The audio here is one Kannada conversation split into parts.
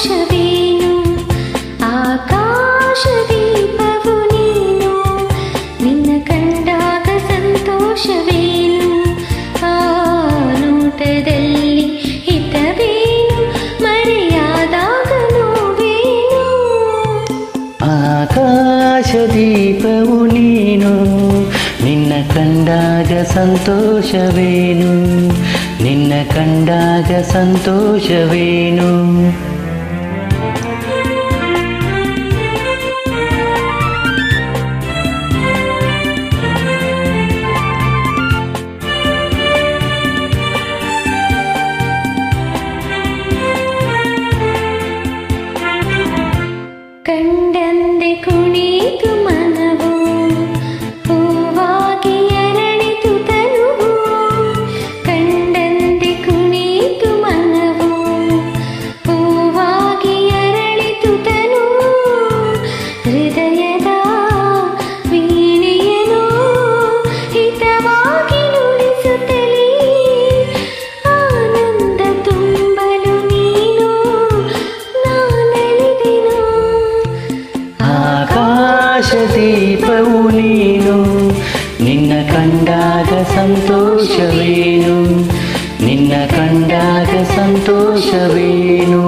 ಸಂತೋಷವೇನು ಆಕಾಶ ದೀಪವು ನೀನು ನಿನ್ನ ಕಂಡಾಗ ಸಂತೋಷವೇನು ಆ ನೋಟದಲ್ಲಿ ಹಿತವೇನು ಮರೆಯಾದಾಗ ನೋವೇನು ಆಕಾಶ ದೀಪವು ನೀನು ನಿನ್ನ ಕಂಡಾಗ ಸಂತೋಷವೇನು ನಿನ್ನ ಕಂಡಾಗ ಸಂತೋಷವೇನು ಕಂಡಂದೆ ಕುಣಿತು ಮನವು ಹೂವಾಗಿ ಅರಳಿತು ತನುವು ಕಂಡಂದೆ ಕುಣಿತು ಮನವು ಹೂವಾಗಿ ಅರಳಿತು ತನುವು ಹೃದಯದ ವೀಣೆಯನು ಹಿತವಾಗಿ ನುಡಿಸುತ್ತಲೇ ಆನಂದ ತುಂಬಲು ನೀನು ನಾನಲಿದೆನು ಆಕಾಶ ದೀಪವು ನೀನು ನಿನ್ನ ಕಂಡಾಗ ಸಂತೋಷವೇನು ನಿನ್ನ ಕಂಡಾಗ ಸಂತೋಷವೇನು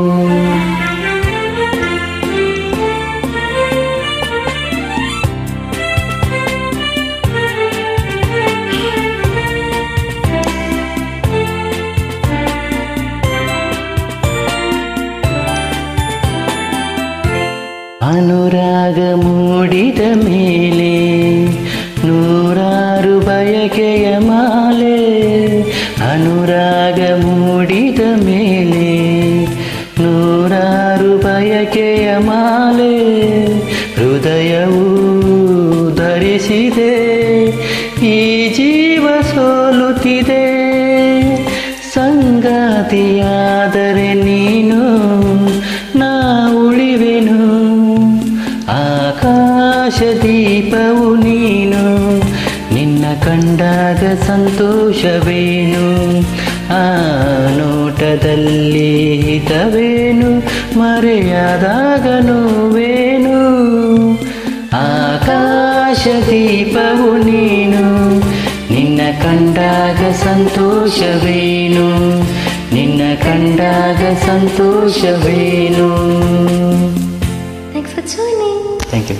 ಅನುರಾಗ ಮೂಡಿದ ಮೇಲೆ ನೂರಾರು ಬಯಕೆಯ ಮಾಲೆ ಅನುರಾಗ ಮೂಡಿದ ಮೇಲೆ ನೂರಾರು ಬಯಕೆಯ ಮಾಲೆ ಹೃದಯವು ಧರಿಸಿದೆ ಈ ಜೀವ ಸೋಲುತ್ತಿದೆ ಸಂಗಾತಿಯಾದರೆ ನೀನು ನಾ ಉಳಿವೆನು ಆಕಾಶ ದೀಪವು ನೀನು ನಿನ್ನ ಕಂಡಾಗ ಸಂತೋಷವೇನು ಆ ನೋಟದಲ್ಲಿ ಹಿತವೇನು ಮರೆಯಾದಾಗ ನೋವೇನು ಆಕಾಶ ದೀಪವು ನೀನು ನಿನ್ನ ಕಂಡಾಗ ಸಂತೋಷವೇನು ನಿನ್ನ ಕಂಡಾಗ ಸಂತೋಷವೇನು Thanks for tuning. Thank you.